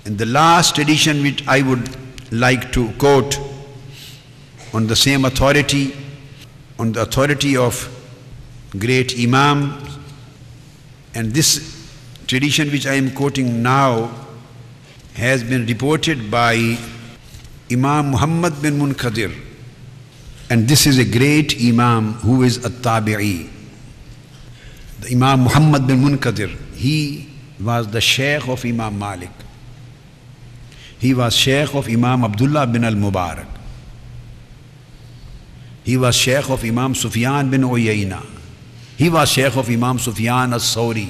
And the last tradition which I would like to quote on the same authority, on the authority of great Imam, and this tradition which I am quoting now has been reported by Imam Muhammad bin Munkadir, and this is a great Imam who is a Tabi'i. The Imam Muhammad bin Munkadir, he was the Shaykh of Imam Malik. He was Shaykh of Imam Abdullah bin al-Mubarak. He was Shaykh of Imam Sufyan bin Uyayna. He was Shaykh of Imam Sufyan al-Sawri.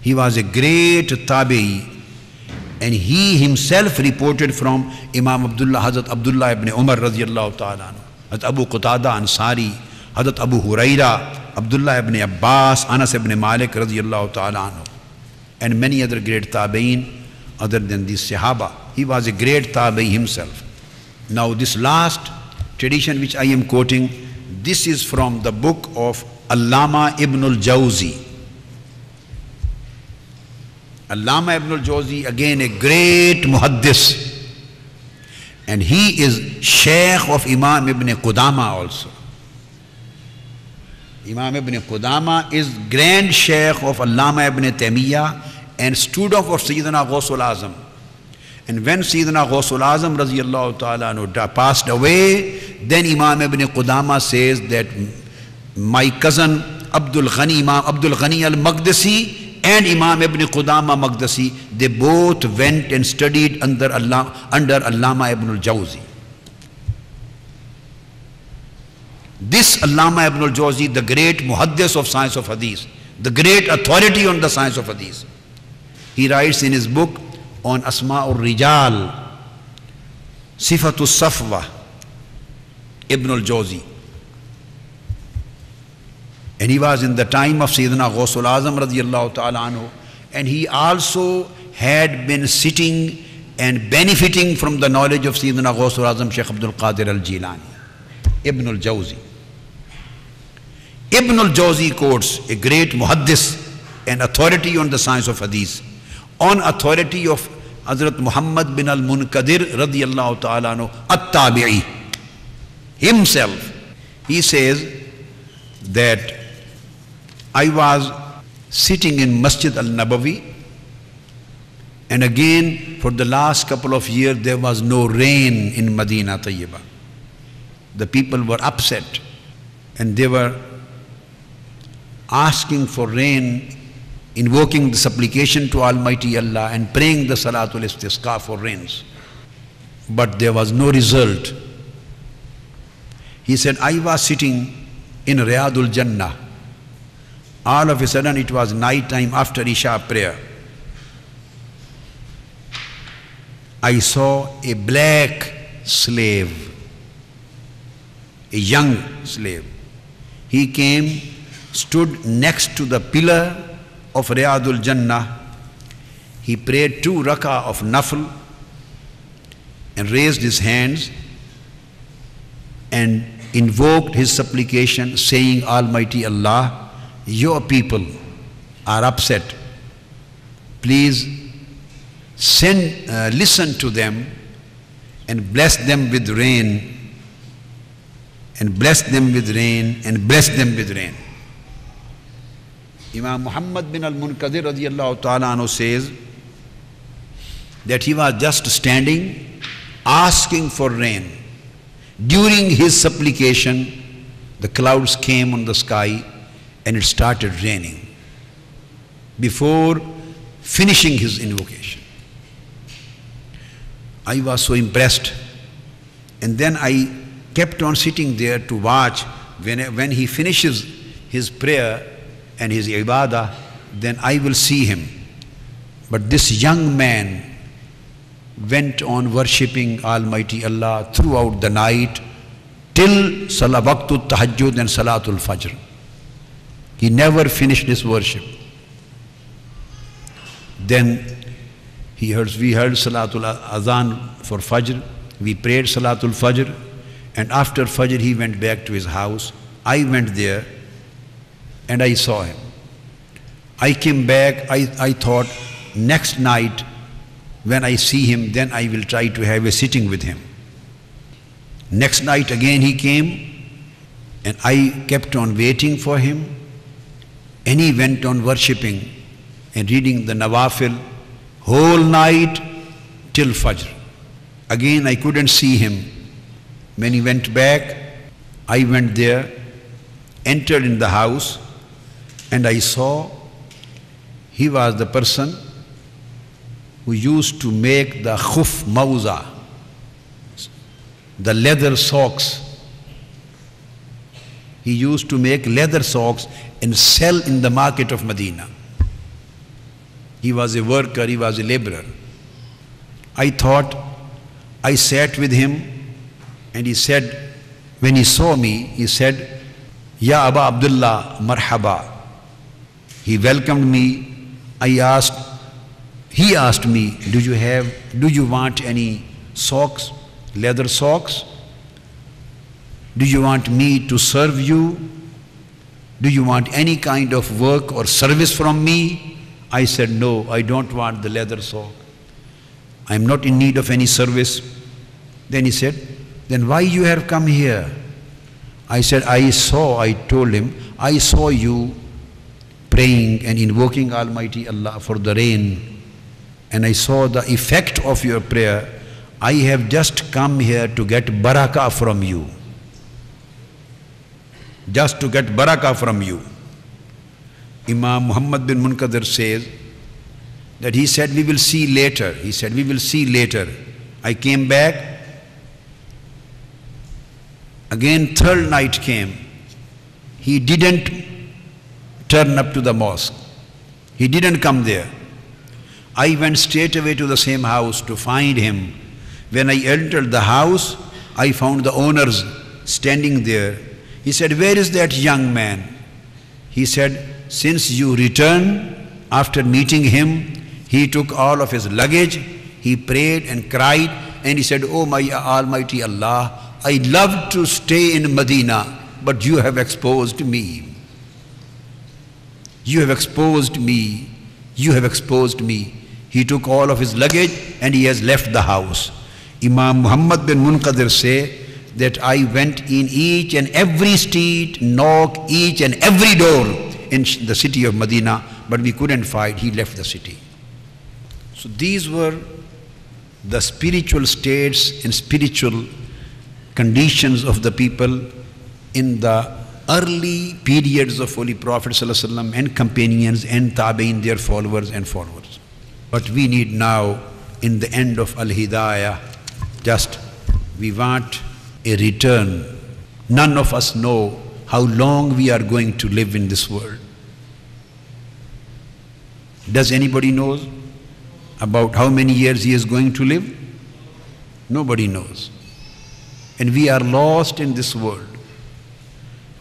He was a great Tabi'i, and he himself reported from Imam Abdullah, Hazrat Abdullah ibn Umar radiyallahu ta'ala, Hazrat Abu Qatada Ansari, Hazrat Abu Huraira, Abdullah ibn Abbas, Anas ibn Malik radiyallahu ta'ala, and many other great Tabi'in other than these Sahaba. He was a great Tabi'i himself. Now this last tradition which I am quoting, this is from the book of Allama ibn al-Jawzi. Allama ibn al-Jawzi, again a great muhaddis, and he is Shaykh of Imam ibn Qudama also. Imam ibn Qudama is grand Shaykh of Allama ibn Taymiyyah and student of Sayyidina Ghawsul Azam. And when Sayyidina Ghawsul Azam radiyallahu ta'ala passed away, then Imam ibn Qudama says that my cousin Abdul Ghani, Imam Abdul Ghani al-Maqdisi and Imam ibn Qudama Maqdisi, they both went and studied under Allama ibn al-Jawzi. This Allama ibn al-Jawzi, the great muhaddis of science of hadith, the great authority on the science of hadith, he writes in his book on Asma'ur Rijal, Sifatul Safwa, Ibn al-Jawzi. And he was in the time of Sayyidina Ghawsul Azam radiyallahu ta'ala anhu, and he also had been sitting and benefiting from the knowledge of Sayyidina Ghawsul Azam Shaykh Abdul Qadir al-Jilani, Ibn al-Jawzi. Ibn al-Jawzi quotes a great muhaddis and authority on the science of hadith, on authority of Hazrat Muhammad bin al-Munkadir radiyallahu ta'ala anhu, at-Tabi'i himself. He says that I was sitting in Masjid al-Nabawi, and again for the last couple of years there was no rain in Medina Tayyibah. The people were upset and they were asking for rain, invoking the supplication to Almighty Allah and praying the Salatul Istisqa for rains. But there was no result. He said, I was sitting in Riyadul Jannah. All of a sudden it was night time after Isha prayer. I saw a black slave, a young slave. He came, stood next to the pillar of Riyadul Jannah. He prayed 2 rak'ah of nafl and raised his hands and invoked his supplication, saying, Almighty Allah, your people are upset. Please listen to them and bless them with rain, and bless them with rain, and bless them with rain. Imam Muhammad bin al-Munkadir radiyallahu ta'ala anhu says that he was just standing asking for rain. During his supplication, the clouds came on the sky and it started raining before finishing his invocation. I was so impressed, and then I kept on sitting there to watch. When he finishes his prayer and his ibadah, then I will see him. But this young man went on worshipping Almighty Allah throughout the night till Waqtul Tahajjud and Salatul Fajr. He never finished his worship. Then we heard Salatul Azan for Fajr. We prayed Salatul Fajr, and after Fajr he went back to his house. I went there and I saw him. I came back, I thought next night When I see him, then I will try to have a sitting with him. Next night again he came, and I kept on waiting for him, and he went on worshipping and reading the Nawafil whole night till Fajr. Again I couldn't see him. When he went back, I went there, entered in the house, and I saw he was the person who used to make the khuf mauza, the leather socks. He used to make leather socks and sell in the market of Medina. He was a worker, he was a laborer. I sat with him, and he said, when he saw me, he said, Ya Aba Abdullah, marhaba. He welcomed me. He asked me, do you want any socks, leather socks? Do you want me to serve you? Do you want any kind of work or service from me? I said, no, I don't want the leather sock. I am not in need of any service. Then he said, then why you have come here? I said, I told him, I saw you praying and invoking Almighty Allah for the rain, and I saw the effect of your prayer. I have just come here to get barakah from you. Just to get barakah from you. Imam Muhammad bin Munkadir says that he said, we will see later. He said, we will see later. I came back. Again, third night came. He didn't turn up to the mosque. He didn't come there. I went straight away to the same house to find him. When I entered the house, I found the owners standing there. He said, where is that young man? He said, since you returned after meeting him, he took all of his luggage, he prayed and cried, and he said, oh my Almighty Allah, I love to stay in Medina, but you have exposed me. You have exposed me. You have exposed me. He took all of his luggage and he has left the house. Imam Muhammad bin Munkadir say that I went in each and every street, knocked each and every door in the city of Medina, but we couldn't find. He left the city. So these were the spiritual states and spiritual conditions of the people in the early periods of Holy Prophet ﷺ and companions and tabi'in, their followers and followers. But we need now, in the end of Al-Hidayah, we want a return. None of us know how long we are going to live in this world. Does anybody know about how many years he is going to live? Nobody knows. And we are lost in this world.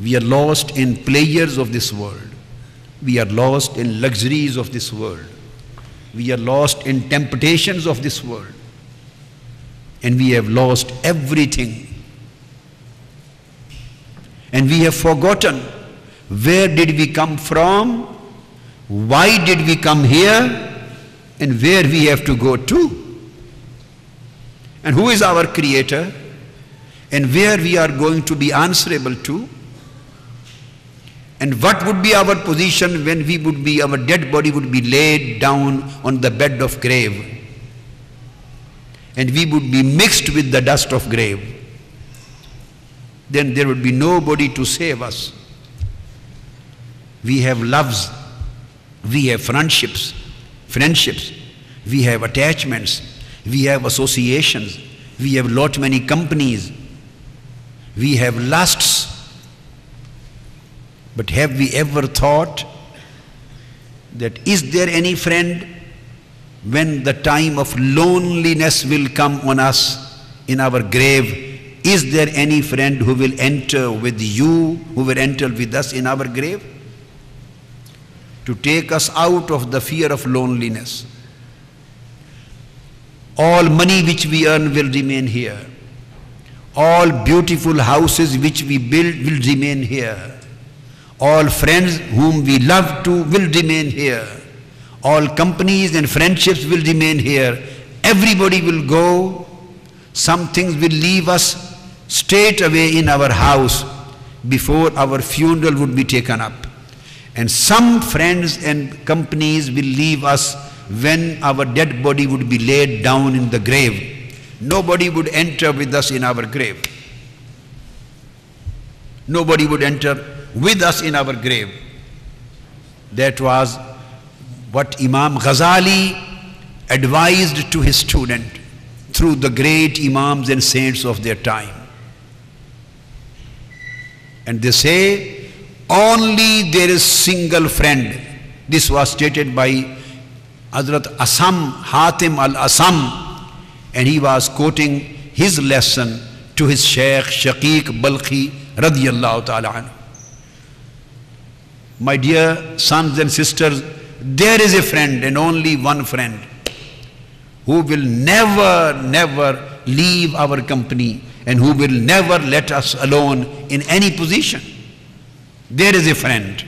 We are lost in pleasures of this world. We are lost in luxuries of this world. We are lost in temptations of this world. And we have lost everything. And we have forgotten where did we come from, why did we come here, and where we have to go to. And who is our creator, and where we are going to be answerable to. And what would be our position when our dead body would be laid down on the bed of grave, and we would be mixed with the dust of grave. Then there would be nobody to save us. We have loves, we have friendships, we have attachments, we have associations, we have many companies, we have lusts. But have we ever thought that is there any friend when the time of loneliness will come on us in our grave? Is there any friend who will enter with you, who will enter with us in our grave? To take us out of the fear of loneliness. All money which we earn will remain here. All beautiful houses which we build will remain here. All friends whom we love to will remain here. All companies and friendships will remain here. everybody will go. Some things will leave us straight away in our house before our funeral would be taken up. And some friends and companies will leave us when our dead body would be laid down in the grave. Nobody would enter with us in our grave. Nobody would enter with us in our grave. That was what Imam Ghazali advised to his student through the great Imams and saints of their time. And they say, only there is single friend. This was stated by Hazrat Asam, Hatim al-Asam, and he was quoting his lesson to his Shaykh Shaqiq Balkhi radiyallahu ta'ala anhu. My dear sons and sisters, there is a friend and only one friend who will never leave our company and who will never let us alone in any position. There is a friend.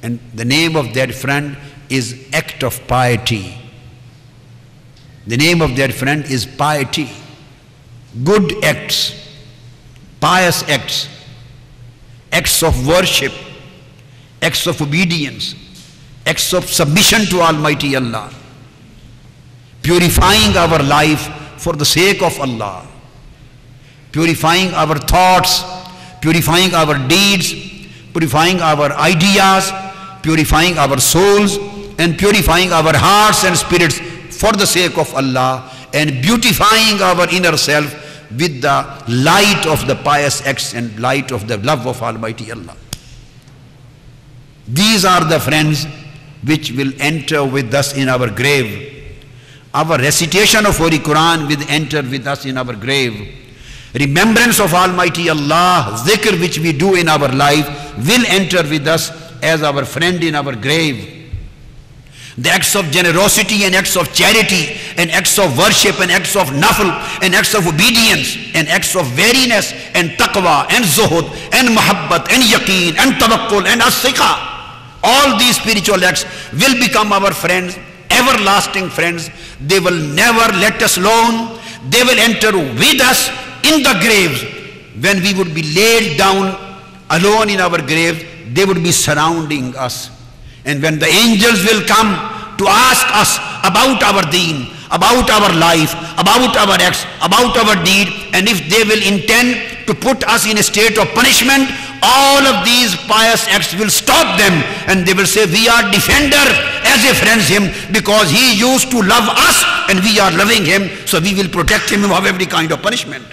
And the name of that friend is act of piety. The name of that friend is piety. Good acts, pious acts, acts of worship, acts of obedience, acts of submission to Almighty Allah, purifying our life for the sake of Allah, purifying our thoughts, purifying our deeds, purifying our ideas, purifying our souls, and purifying our hearts and spirits for the sake of Allah, and beautifying our inner self with the light of the pious acts and light of the love of Almighty Allah. These are the friends which will enter with us in our grave. Our recitation of Holy Quran will enter with us in our grave. Remembrance of Almighty Allah, zikr which we do in our life, will enter with us as our friend in our grave. The acts of generosity and acts of charity and acts of worship and acts of nafl and acts of obedience and acts of wariness and taqwa and zuhud and muhabbat and yaqeen and tawakkul and as-siqa, all these spiritual acts will become our friends, everlasting friends. They will never let us alone. They will enter with us in the graves. When we would be laid down alone in our grave, they would be surrounding us. And when the angels will come to ask us about our deen, about our life, about our acts, about our deed, and if they will intend to put us in a state of punishment, all of these pious acts will stop them, and they will say, we are defender as a friends him, because he used to love us and we are loving him, so we will protect him of every kind of punishment.